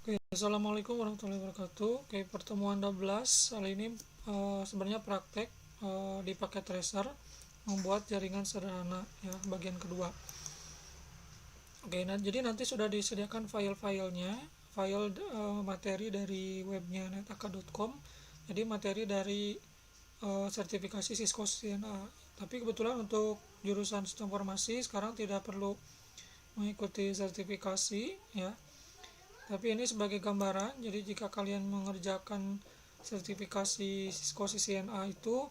Assalamualaikum warahmatullahi wabarakatuh. Oke, pertemuan 12 kali ini sebenarnya praktek di paket tracer membuat jaringan sederhana ya, bagian kedua. Oke, nah jadi nanti sudah disediakan file-filenya, file materi dari webnya netaka.com. Jadi materi dari sertifikasi Cisco CNA. Tapi kebetulan untuk jurusan sistem informasi sekarang tidak perlu mengikuti sertifikasi ya. Tapi ini sebagai gambaran, jadi jika kalian mengerjakan sertifikasi Cisco CCNA itu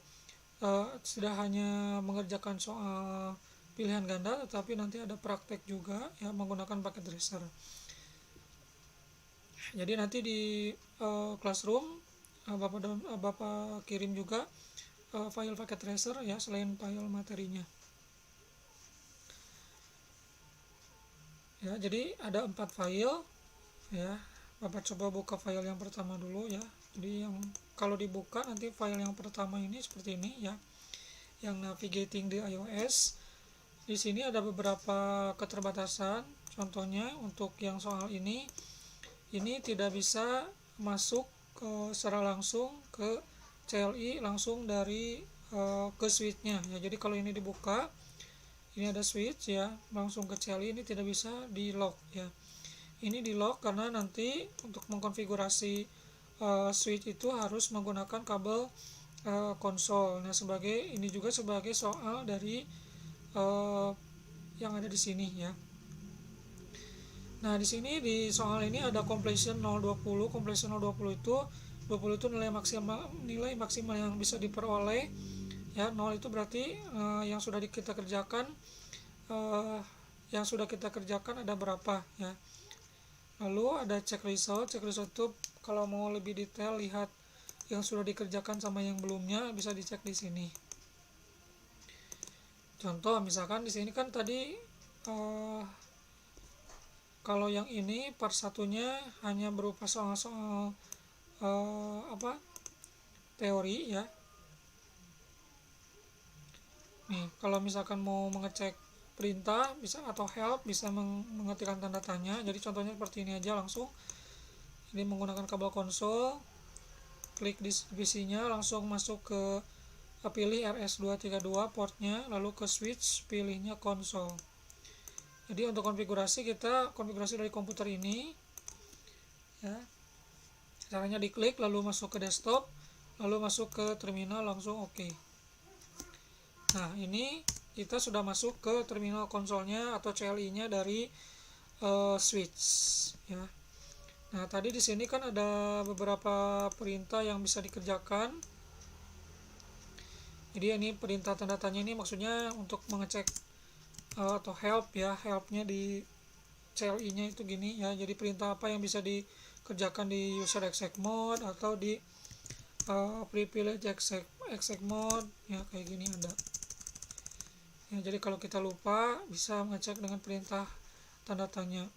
tidak hanya mengerjakan soal pilihan ganda, tetapi nanti ada praktek juga ya menggunakan paket tracer. Jadi nanti di classroom Bapak kirim juga file paket tracer ya selain file materinya. Ya, jadi ada 4 file ya. Bapak coba buka file yang pertama dulu ya. Jadi yang kalau dibuka nanti file yang pertama ini seperti ini ya, yang navigating di iOS. Di sini ada beberapa keterbatasan. Contohnya untuk yang soal ini tidak bisa masuk secara langsung ke CLI langsung dari ke switchnya ya. Jadi kalau ini dibuka, ini ada switch ya, langsung ke CLI, ini tidak bisa di lock ya. Ini di lock karena nanti untuk mengkonfigurasi switch itu harus menggunakan kabel konsol. Nah, ini juga sebagai soal dari yang ada di sini ya. Nah, di sini di soal ini ada completion 020. Completion 020 itu 20 itu nilai maksimal yang bisa diperoleh ya. 0 itu berarti yang sudah kita kerjakan ada berapa ya. Lalu ada check result itu kalau mau lebih detail lihat yang sudah dikerjakan sama yang belumnya bisa dicek di sini. Contoh misalkan di sini kan tadi kalau yang ini part satunya hanya berupa soal-soal teori ya. Nih, kalau misalkan mau mengecek perintah bisa atau help bisa mengetikkan tanda tanya. Jadi contohnya seperti ini aja langsung. Ini menggunakan kabel konsol, klik divisinya langsung masuk ke pilih RS232 portnya, lalu ke switch pilihnya konsol. Jadi untuk konfigurasi kita konfigurasi dari komputer ini ya. Caranya diklik lalu masuk ke desktop, lalu masuk ke terminal langsung oke. Nah, ini kita sudah masuk ke terminal konsolnya atau CLI-nya dari switch ya. Nah, tadi di sini kan ada beberapa perintah yang bisa dikerjakan. Jadi ini perintah tanda tanya ini maksudnya untuk mengecek atau help ya, helpnya di CLI-nya itu gini ya. Jadi perintah apa yang bisa dikerjakan di user exec mode atau di privilege exec mode ya, kayak gini ada. Ya, jadi kalau kita lupa bisa mengecek dengan perintah tanda tanya.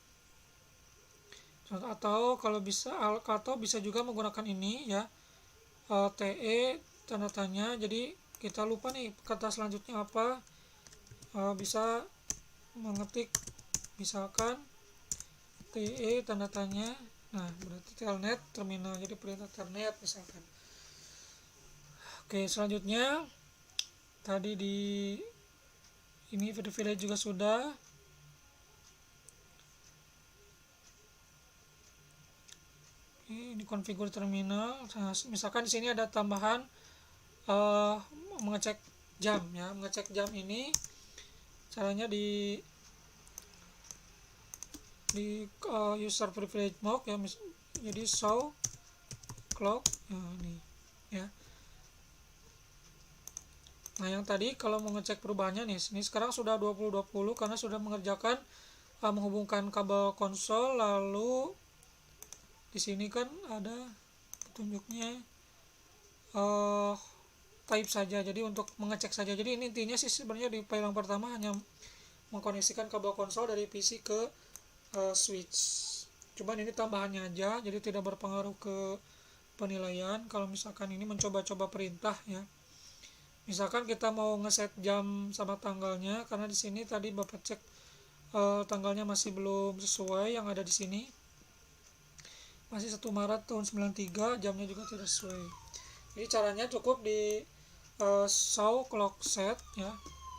Atau kalau bisa juga menggunakan ini ya, TE tanda tanya. Jadi kita lupa nih kata selanjutnya apa, bisa mengetik misalkan TE tanda tanya. Nah, berarti telnet terminal, jadi perintah telnet misalkan. Oke, selanjutnya tadi di ini village juga sudah. Ini konfigur terminal. Nah, misalkan di sini ada tambahan mengecek jam ya. Mengecek jam ini caranya di user privilege mode ya. Jadi show clock ini ya. Nah, yang tadi kalau mengecek perubahannya nih, ini sekarang sudah 2020 karena sudah mengerjakan menghubungkan kabel konsol. Lalu di sini kan ada petunjuknya type saja, jadi untuk mengecek saja. Jadi ini intinya sih sebenarnya di file yang pertama hanya mengkoneksikan kabel konsol dari PC ke switch. Cuman ini tambahannya aja, jadi tidak berpengaruh ke penilaian. Kalau misalkan ini mencoba-coba perintah ya. Misalkan kita mau ngeset jam sama tanggalnya, karena di sini tadi Bapak cek tanggalnya masih belum sesuai yang ada di sini. masih 1 Maret tahun 93, jamnya juga tidak sesuai. Jadi caranya cukup di show clock set ya,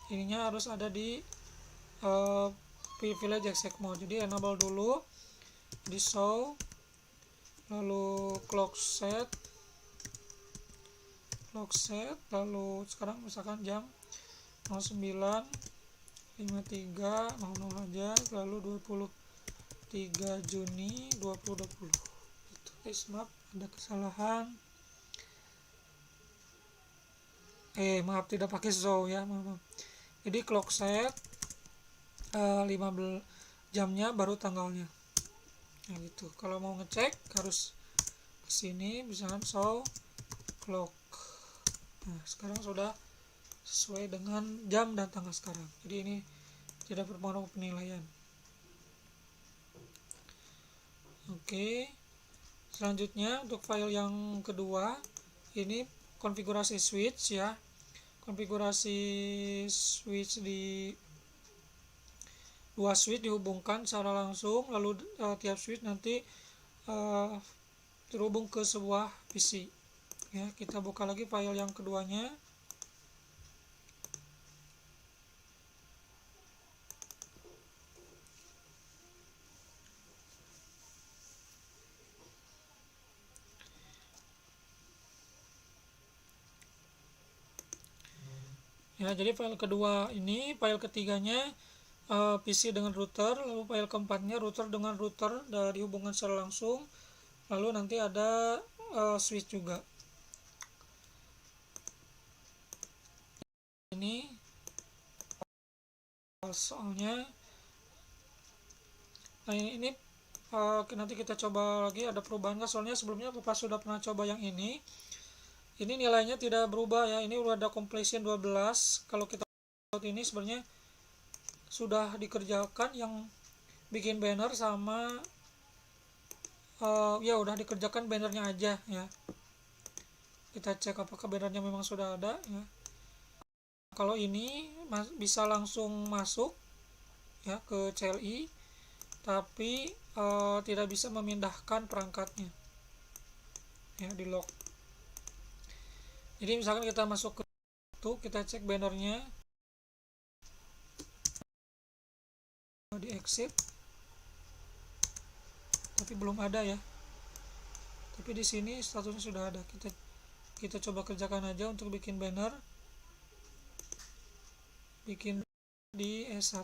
ininya harus ada di privilege exec mode. Jadi enable dulu di show, lalu clock set, lalu sekarang misalkan jam 09.53.00 aja, lalu 23 Juni 2020. Maaf ada kesalahan, maaf tidak pakai show ya, maaf. Jadi clock set 15 jamnya baru tanggalnya. Nah gitu. Kalau mau ngecek harus kesini, misalkan show clock. Nah sekarang sudah sesuai dengan jam dan tanggal sekarang. Jadi ini tidak berpengaruh penilaian. Oke. Selanjutnya untuk file yang kedua, ini konfigurasi switch ya. Konfigurasi switch di dua switch dihubungkan secara langsung, lalu tiap switch nanti terhubung ke sebuah PC. Ya, kita buka lagi file yang keduanya. Ya, jadi file kedua ini, file ketiganya PC dengan router, lalu file keempatnya router dengan router dari hubungan secara langsung, lalu nanti ada switch juga. Ini soalnya, nah ini nanti kita coba lagi ada perubahan, soalnya sebelumnya Bapak sudah pernah coba yang ini nilainya tidak berubah ya. Ini udah ada completion 12. Kalau kita lihat ini sebenarnya sudah dikerjakan, yang bikin banner sama ya udah dikerjakan bannernya aja ya. Kita cek apakah bannernya memang sudah ada ya. Kalau ini bisa langsung masuk ya ke CLI, tapi tidak bisa memindahkan perangkatnya ya, di lock. Jadi misalkan kita masuk ke itu, kita cek bannernya di exit, tapi belum ada ya. Tapi di sini statusnya sudah ada. Kita coba kerjakan aja untuk bikin banner, bikin di S1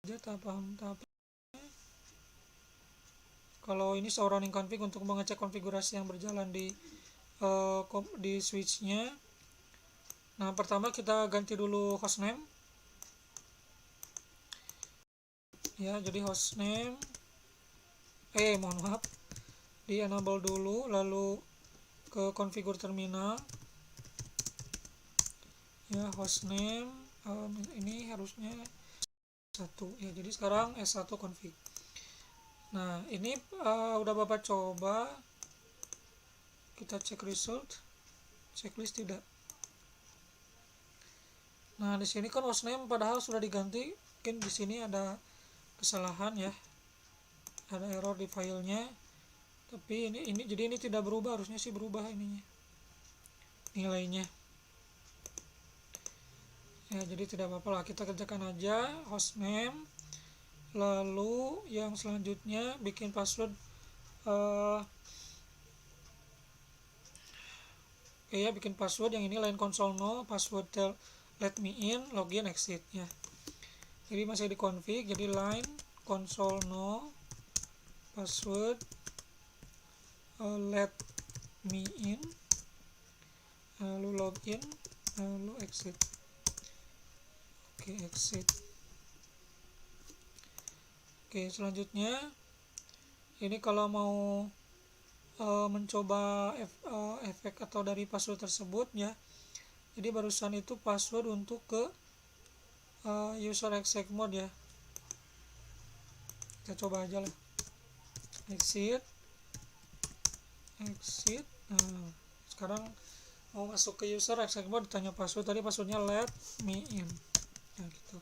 aja tahap. Kalau ini show running config untuk mengecek konfigurasi yang berjalan di switchnya. Nah pertama kita ganti dulu hostname ya, jadi hostname mohon maaf, di enable dulu, lalu ke configure terminal ya, hostname ini harusnya S1 ya, jadi sekarang S1 config. Nah ini udah Bapak coba, kita cek result, checklist tidak. Nah di sini kan hostname padahal sudah diganti, mungkin di sini ada kesalahan ya, ada error di filenya. Tapi ini jadi ini tidak berubah, harusnya sih berubah ininya, nilainya ya. Jadi tidak apa-apa lah, kita kerjakan aja hostname, lalu yang selanjutnya bikin password ya, bikin password yang ini line console no password let me in login exit ya. Jadi masih di config, jadi line console no password let me in, lalu login, lalu exit. Oke, exit. Oke, selanjutnya ini kalau mau mencoba efek atau dari password tersebut ya, jadi barusan itu password untuk ke user exec mode ya. Kita coba aja lah, exit. Nah sekarang mau masuk ke user exec mode, ditanya password, tadi passwordnya let me in ya gitu.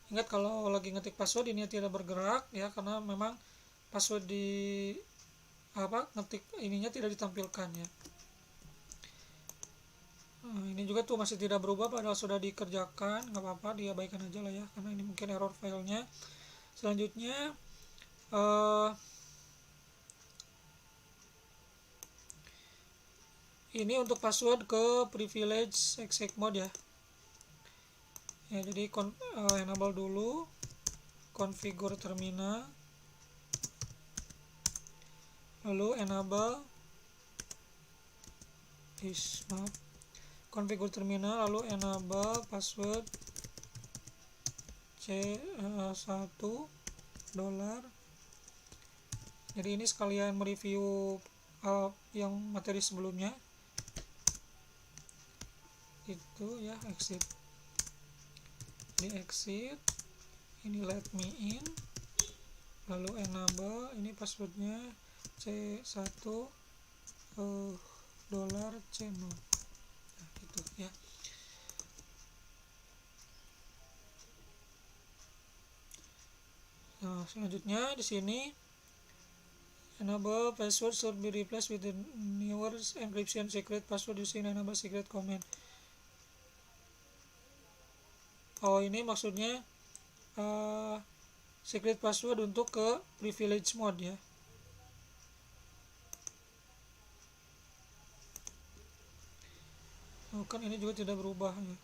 Ingat kalau lagi ngetik password ini tidak bergerak ya, karena memang password di ngetik ininya tidak ditampilkan ya. Nah, ini juga tuh masih tidak berubah padahal sudah dikerjakan, nggak apa-apa, diabaikan aja lah ya, karena ini mungkin error filenya. Selanjutnya ini untuk password ke privilege exec mode ya. Ya, jadi enable dulu configure terminal, lalu enable configure terminal, lalu enable password C1 $. Jadi ini sekalian mereview yang materi sebelumnya itu ya. Exit, ini exit, ini let me in, lalu enable, ini passwordnya C1 $C0. Nah, gitu ya. Nah, selanjutnya di sini enable password should be replaced with the newer encryption secret password using enable secret command. Oh, ini maksudnya secret password untuk ke privilege mode ya. Oh, kan ini juga tidak berubah ya.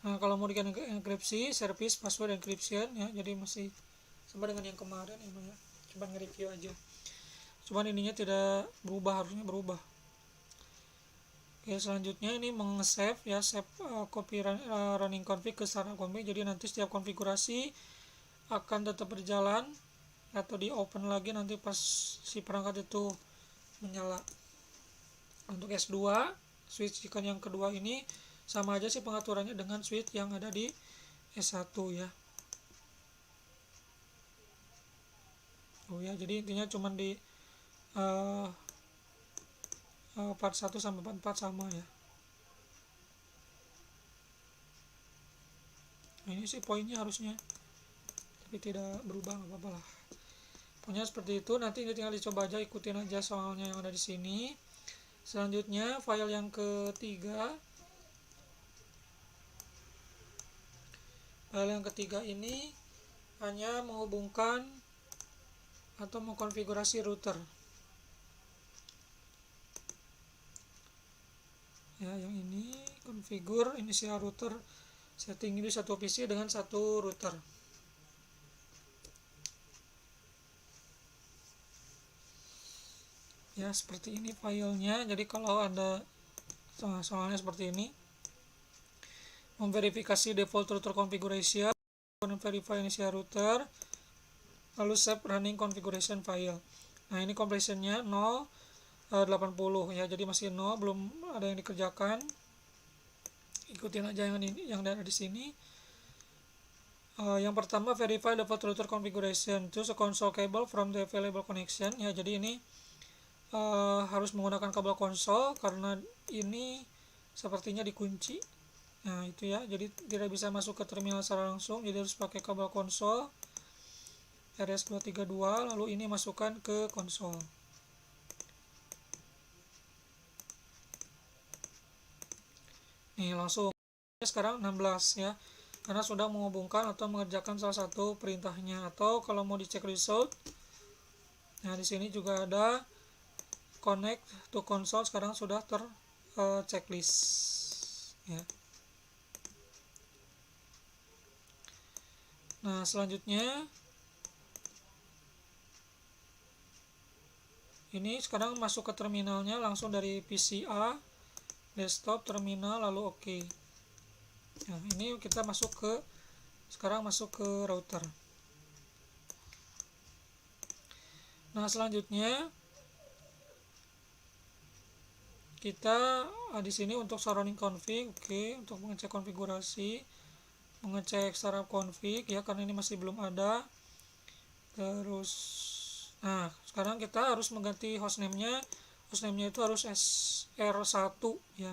Nah, kalau mau diganti enkripsi, service password encryption ya, jadi masih sama dengan yang kemarin ya. Coba nge-review aja. Cuman ininya tidak berubah, harusnya berubah. Oke, selanjutnya ini meng-save ya, save copy running config ke startup config. Jadi nanti setiap konfigurasi akan tetap berjalan atau di open lagi nanti pas si perangkat itu menyala. Untuk S2 switch ikan yang kedua ini sama aja sih pengaturannya dengan switch yang ada di S1 ya. Oh ya, jadi intinya cuma di part 1 sampai part 4 sama ya. Nah, ini sih poinnya harusnya, tapi tidak berubah, nggak apa-apa lah. Pokoknya seperti itu, nanti ini tinggal dicoba aja, ikutin aja soalnya yang ada di sini. Selanjutnya file yang ketiga. File yang ketiga ini hanya menghubungkan atau mengkonfigurasi router. Ya, yang ini configure initial router, setting ini satu PC dengan satu router. Ya, seperti ini filenya. Jadi kalau ada soalnya seperti ini, memverifikasi default router configuration, verify initial router, lalu save running configuration file. Nah, ini completionnya 0,80 ya, jadi masih 0, belum ada yang dikerjakan. Ikutin aja yang ada di sini. Yang pertama verify default router configuration, terus a console cable from the available connection ya. Jadi ini harus menggunakan kabel konsol karena ini sepertinya dikunci. Nah, itu ya, jadi tidak bisa masuk ke terminal secara langsung, jadi harus pakai kabel konsol RS232, lalu ini masukkan ke konsol. Nih, langsung sekarang 16 ya, karena sudah menghubungkan atau mengerjakan salah satu perintahnya. Atau kalau mau dicek result, nah di sini juga ada connect to console, sekarang sudah checklist ya. Nah, selanjutnya ini sekarang masuk ke terminalnya langsung dari PCA desktop terminal, lalu oke. Nah, ini kita sekarang masuk ke router. Nah, selanjutnya kita di sini untuk surrounding config, untuk mengecek konfigurasi, mengecek startup config ya, karena ini masih belum ada. Terus nah, sekarang kita harus mengganti hostname-nya. Hostname-nya itu harus SR1 ya.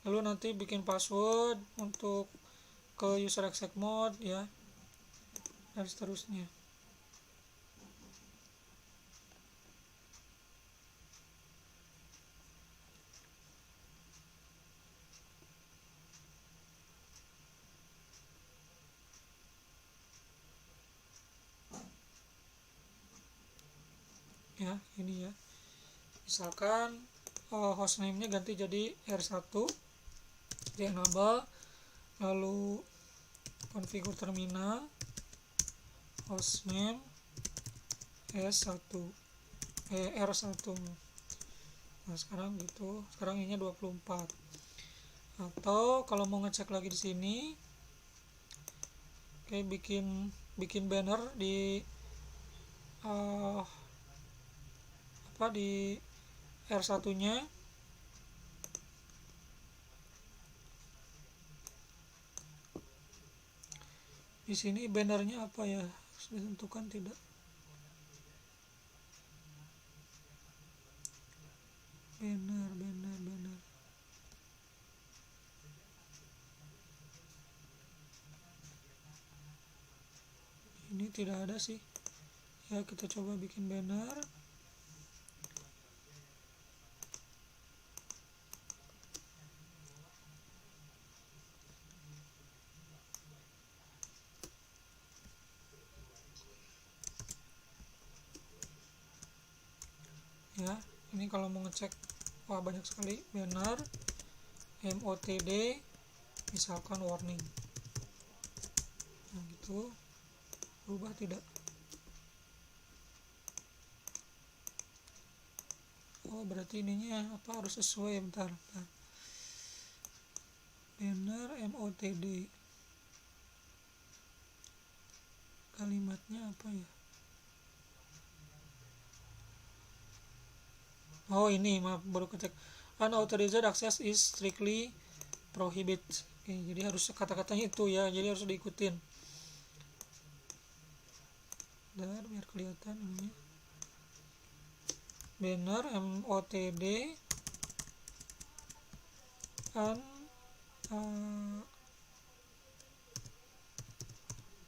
lalu nanti bikin password untuk ke user exec mode ya, dan seterusnya. Ya ini ya, misalkan hostname nya ganti jadi R1 di enable, lalu configure terminal hostname R1. Nah sekarang gitu, sekarang ini 24. Atau kalau mau ngecek lagi di sini, oke, bikin banner di di R1 nya. Di sini bannernya apa ya, harus ditentukan tidak. Banner ini tidak ada sih ya, kita coba bikin banner. Ya ini kalau mau ngecek, wah banyak sekali banner MOTD, misalkan warning. Nah gitu, berubah tidak? Oh berarti ininya apa, harus sesuai. Bentar. Banner MOTD, kalimatnya apa ya? Oh ini, maaf, baru kecek. Unauthorized access is strictly prohibit. Oke, jadi harus kata-katanya itu ya, jadi harus diikutin. Biar kelihatan ini. Banner MOTD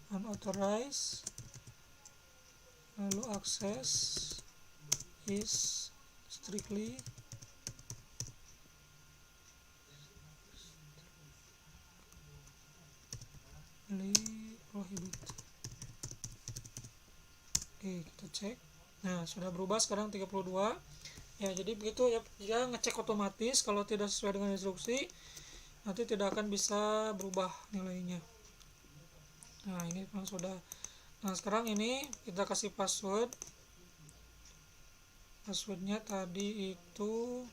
unauthorized, lalu access is strictly prohibit. Oke, kita cek. Nah sudah berubah sekarang 32 ya. Jadi begitu ya, dia ngecek otomatis. Kalau tidak sesuai dengan instruksi nanti tidak akan bisa berubah nilainya. Nah ini memang sudah. Nah sekarang ini kita kasih passwordnya tadi itu,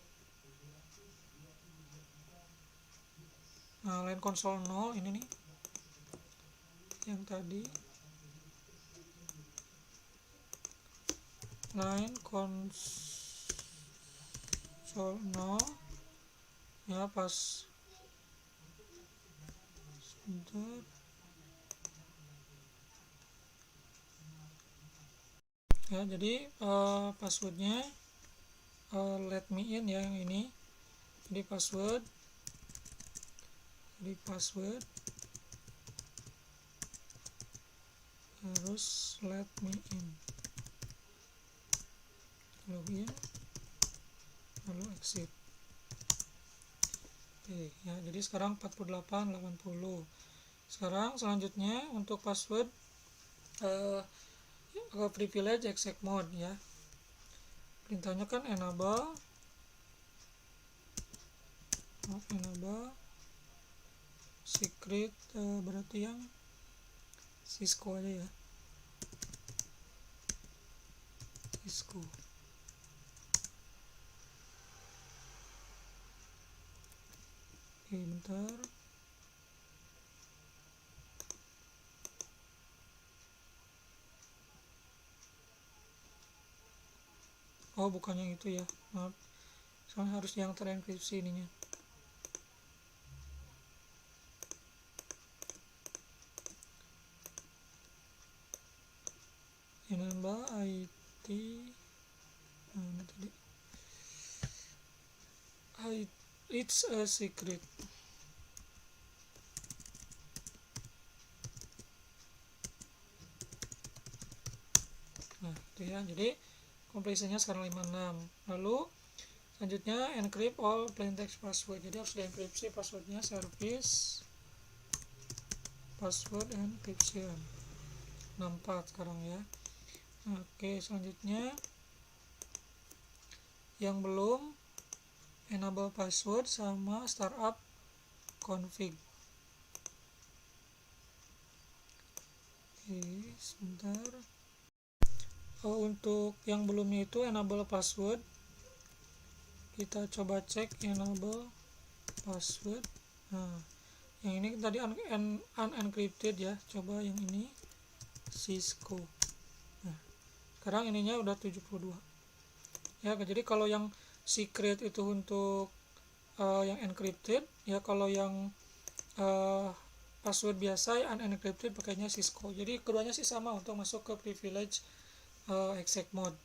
nah line console 0 ini nih yang tadi, line console 0 ya, pas sebentar ya. Jadi passwordnya let me in ya, yang ini. Jadi password harus let me in, login lalu exit. Oke ya, jadi sekarang 48 80. Sekarang selanjutnya untuk password privilege exec mode ya. Perintahnya kan enable secret, berarti yang Cisco aja ya, Cisco. Oke bentar, oh bukan yang itu ya, maaf, soalnya harus yang terenkripsi ininya. Enable IT, nah ini tadi it's a secret. Nah itu ya, jadi completionnya sekarang 56. Lalu selanjutnya encrypt all plain text password, jadi harus dienkripsi passwordnya, service password encryption 64 sekarang ya. Oke, selanjutnya yang belum, enable password sama startup config. Oke, sebentar. Untuk yang belumnya itu enable password, kita coba cek enable password. Nah yang ini tadi unencrypted ya, coba yang ini Cisco. Nah sekarang ininya udah 72 ya. Jadi kalau yang secret itu untuk yang encrypted ya, kalau yang password biasa unencrypted pakainya Cisco. Jadi keduanya sih sama untuk masuk ke privilege exec mode.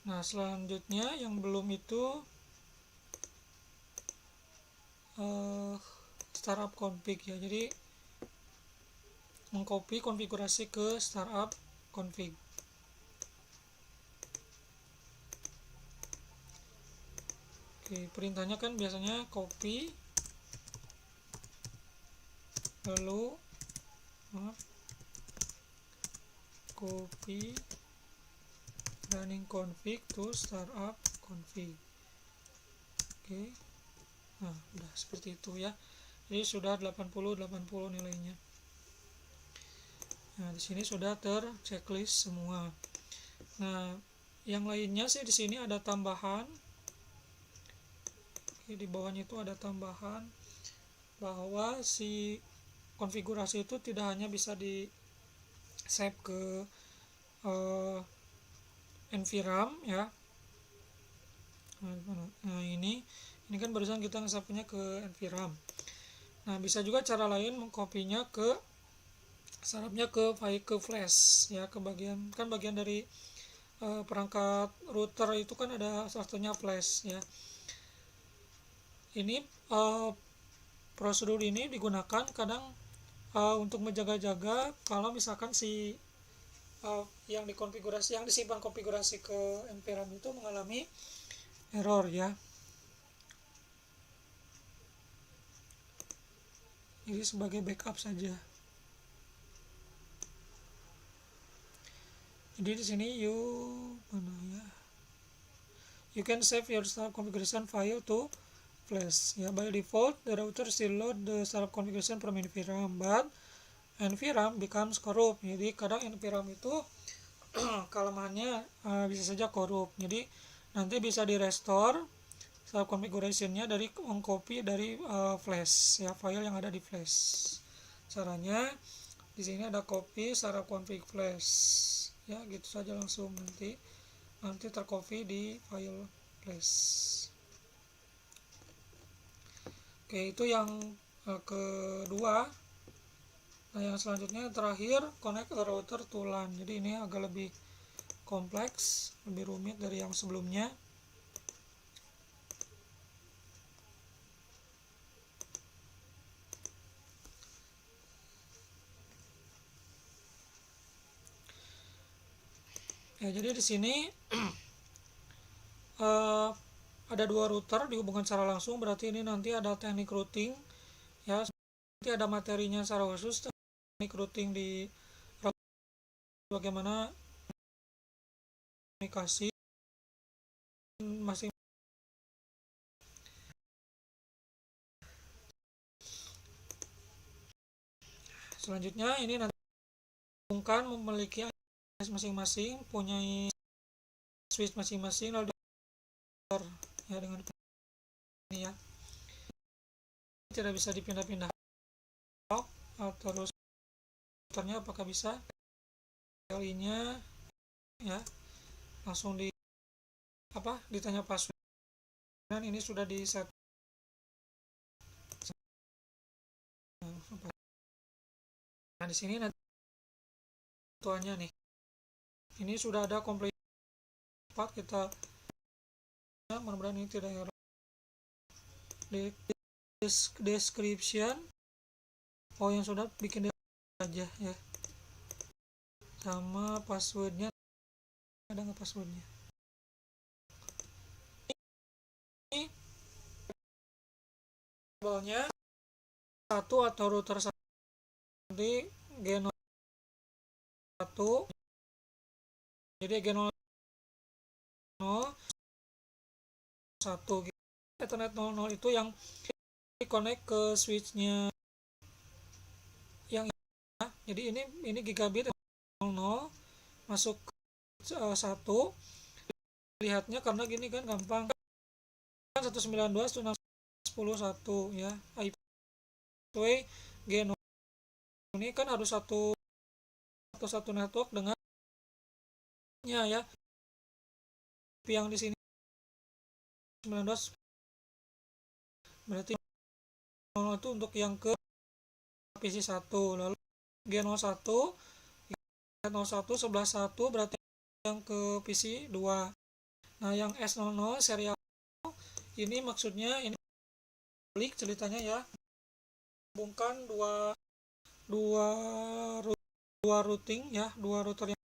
Nah selanjutnya yang belum itu startup config ya, jadi mengcopy konfigurasi ke startup config. Oke, perintahnya kan biasanya copy lalu copy running config to startup config. Oke. Nah, udah seperti itu ya. Jadi sudah 80 nilainya. Nah, di sini sudah terchecklist semua. Nah, yang lainnya sih di sini ada tambahan. Oke, di bawahnya itu ada tambahan bahwa si konfigurasi itu tidak hanya bisa di save ke NVRAM ya. Nah, ini kan barusan kita nge-save-nya ke NVRAM. Nah, bisa juga cara lain mengkopinya ke sarapnya ke file ke flash ya, ke bagian kan bagian dari perangkat router itu kan ada satunya flash ya. Ini prosedur ini digunakan kadang untuk menjaga-jaga kalau misalkan si yang dikonfigurasi, yang disimpan konfigurasi ke NVRAM itu mengalami error ya. Jadi sebagai backup saja. Jadi di sini you can save your startup configuration file to flash ya. By default the router still load the startup configuration from NVRAM, but NVRAM becomes corrupt. Jadi kadang NVRAM itu kelemahannya bisa saja korup. Jadi nanti bisa di restore startup configuration-nya dari mengcopy dari flash ya, file yang ada di flash. Caranya di sini ada copy startup config flash ya, gitu saja langsung nanti tercopy di file flash. Oke, itu yang kedua. Nah, yang selanjutnya terakhir connect a router to LAN. Jadi ini agak lebih kompleks, lebih rumit dari yang sebelumnya. Ya, jadi di sini ada dua router dihubungkan secara langsung, berarti ini nanti ada teknik routing ya. Nanti ada materinya secara khusus teknik routing di bagaimana komunikasi masing. Selanjutnya ini nanti memiliki masing-masing, punya switch masing-masing, lalu ya dengan ini ya, tidak bisa dipindah-pindah. Terus routernya apakah bisa kalinya ya, langsung ditanya password, dan ini sudah di set. Nah di sini nanti tuanya nih, ini sudah ada komplit, kita mudah-mudahan ini tidak error. Description yang sudah bikin aja ya, sama passwordnya ada nggak passwordnya. Ini kabelnya satu atau router satu di G01, jadi G01 Ethernet 00 itu yang connect ke switchnya yang ya. Jadi ini gigabit 00 masuk ke 1. Lihatnya karena gini kan gampang kan 192.168.10.1 ya, IP G0 ini kan harus satu network dengan ya yang di sini 19 berarti 0 itu untuk yang ke PC 1, lalu G01 sebelah 1 berarti yang ke PC 2. Nah yang S00 serial ini maksudnya ini klik ceritanya ya, hubungkan dua routing ya, dua router yang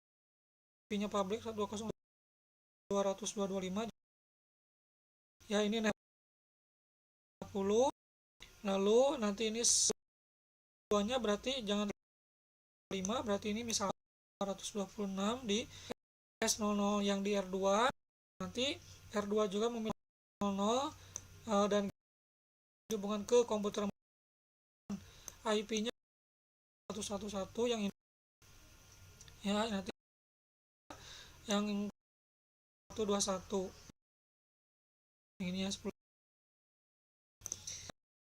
IP-nya public 120.200.225 ya, ini 40. Lalu nanti ini duanya berarti jangan 5, berarti ini misalnya 226 di S00 yang di R2, nanti R2 juga memiliki 00 dan dihubungkan ke komputer IP-nya 111 yang ini ya, nanti yang 121 ini ya 10.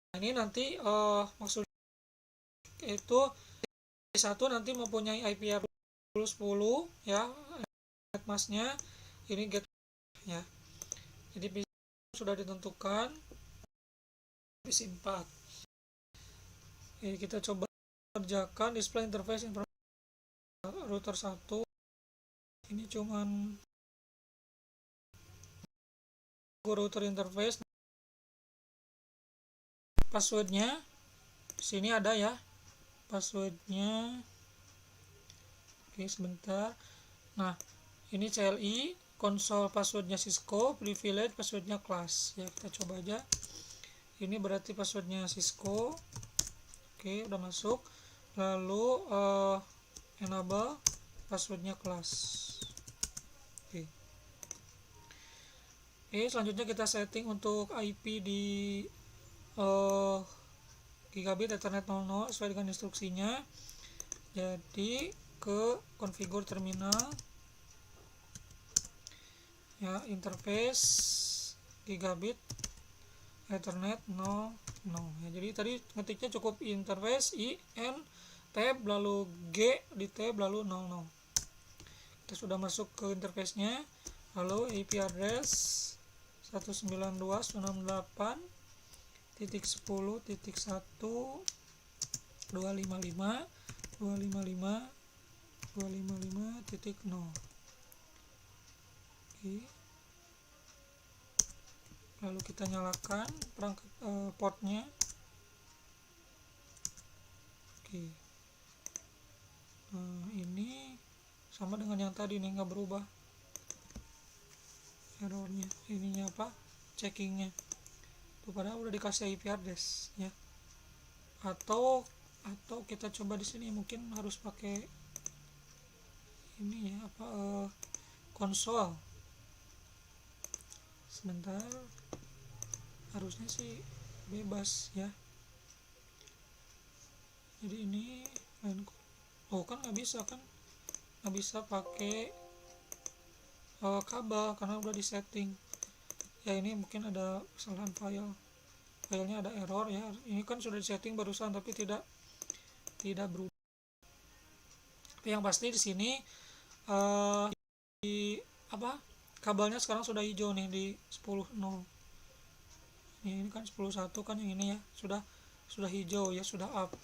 Nah, ini nanti maksud itu satu nanti mempunyai IP R10 ya, netmasknya ini get ya, jadi sudah ditentukan PC 4. Oke, kita coba kerjakan display interface router 1. Ini cuman router interface, passwordnya sini ada ya passwordnya. Oke sebentar, nah ini CLI konsol, passwordnya Cisco, privilege passwordnya class ya, kita coba aja. Ini berarti passwordnya Cisco. Oke udah masuk, lalu enable passwordnya class. Oke, selanjutnya kita setting untuk IP di gigabit Ethernet 00 sesuai dengan instruksinya. Jadi ke configure terminal ya, interface gigabit Ethernet 00 ya. Jadi tadi ngetiknya cukup interface IN tab lalu G di tab lalu 00. Kita sudah masuk ke interface-nya, lalu IP address 192.168.255.255.255.0. Oke. Lalu kita nyalakan perangkat portnya. Oke. Ini sama dengan yang tadi nih, nggak berubah errornya, ininya apa, checkingnya tuh, padahal udah dikasih IP address ya. Atau kita coba di sini, mungkin harus pakai ini ya, apa konsol. Sebentar, harusnya sih bebas ya. Jadi ini kan nggak bisa pakai kabel karena udah disetting ya. Ini mungkin ada kesalahan filenya ada error ya. Ini kan sudah disetting barusan tapi tidak berubah. Tapi yang pasti di sini di kabelnya sekarang sudah hijau nih di 10.0. Ini kan 10.1 kan yang ini ya, sudah hijau ya, sudah up.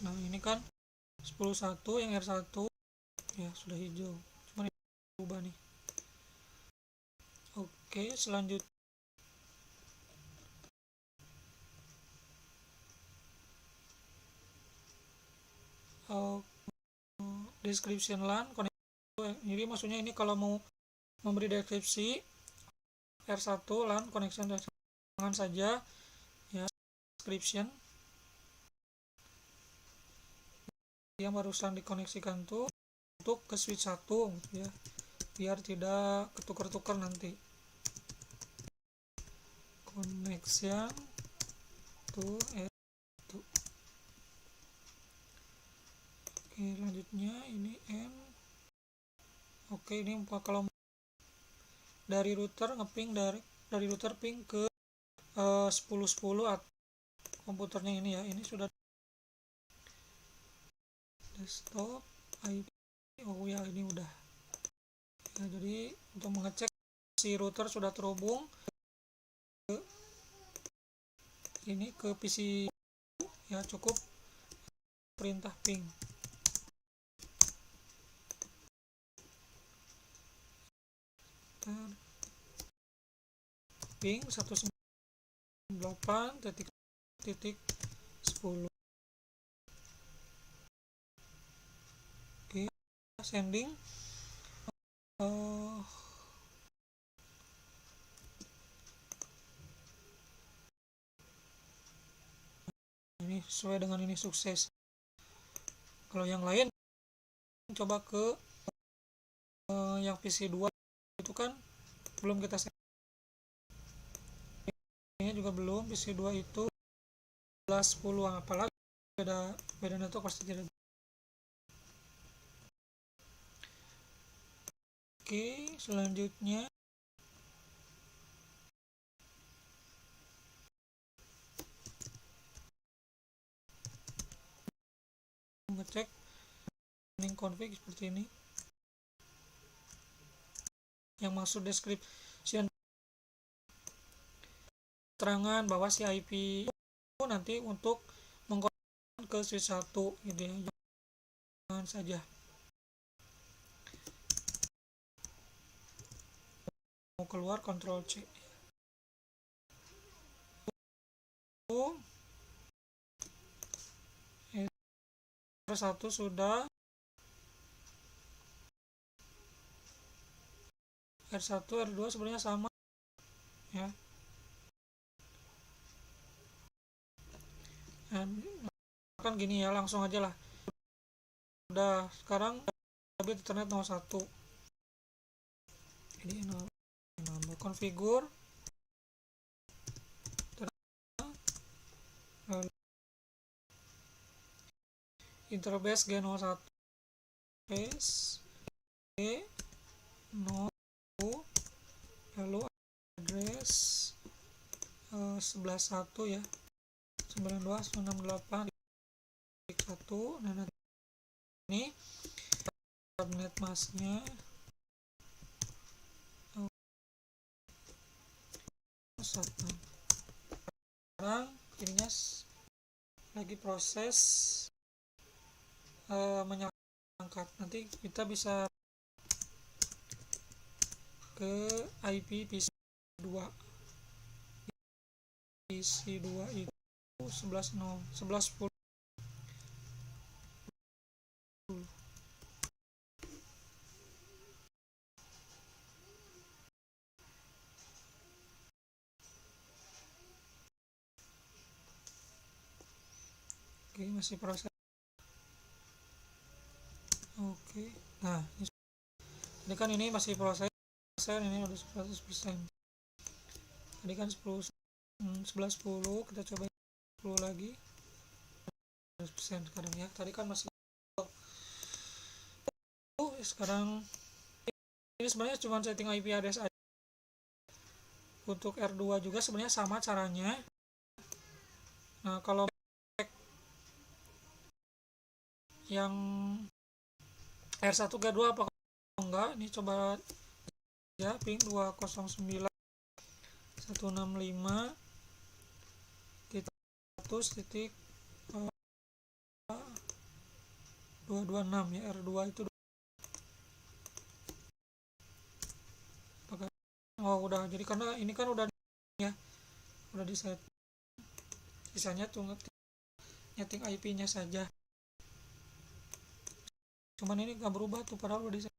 Nah ini kan 10.1 yang R1 ya, sudah hijau, cuman ini berubah nih. Oke, selanjutnya description LAN connection. Jadi maksudnya ini kalau mau memberi deskripsi R1 LAN connection dengan saja ya, description yang barusan dikoneksikan tuh untuk ke switch 1 gitu ya, biar tidak ketukar-tukar nanti. Connection to R2. Oke, lanjutnya ini N. Oke, ini kalau dari router ngeping dari router ping ke 1010 atau komputernya ini ya, ini sudah desktop IP. Oh ya, ini udah ya. Jadi untuk mengecek si router sudah terhubung ke ini ke PC ya, cukup perintah ping. Ping 198.10. Oke, sending. Ini sesuai dengan ini, sukses. Kalau yang lain coba ke yang PC 2 itu kan belum kita set. Ini juga belum, PC 2 itu 1110, apalagi beda network pasti tidak. Oke, selanjutnya ngecek running config seperti ini yang masuk description, keterangan bahwa si IP nanti untuk mengkonekkan ke switch 1 gitu ya, jangan saja. Mau keluar Ctrl C. R1 sudah, R1 R2 sebenarnya sama ya. Kan gini ya, langsung aja lah. Udah, sekarang tapi internet 01. Jadi nambah configure interbase G01 base G01, lalu address 11.1 ya, 92.168.1. Nah, nanti ini subnet masknya satu. Sekarang ininya lagi proses menyangkat. Nanti kita bisa ke IP PC2. PC2 itu 11.10. Oke, masih proses. Oke, nah ini kan ini masih proses, ini udah 100%. Tadi kan 11.10, kita coba 10 lagi 100% sekarang ya. Tadi kan masih sekarang ini sebenarnya cuma setting IP address aja. Untuk R2 juga sebenarnya sama caranya. Nah, kalau yang R1 ke 2 apa enggak, ini coba ya, ping 209.165.100.226 ya, R2 itu Oh udah, jadi karena ini kan udah ya udah di set, sisanya tuh nyeting IP-nya saja, cuman ini nggak berubah tuh padahal udah di set.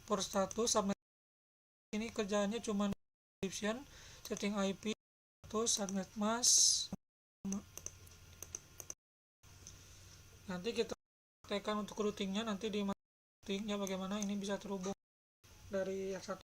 For status subnet ini kerjaannya cuman description, setting IP, status, subnet mask. Nanti kita tekan untuk routingnya nanti di routingnya bagaimana ini bisa terhubung dari yang satu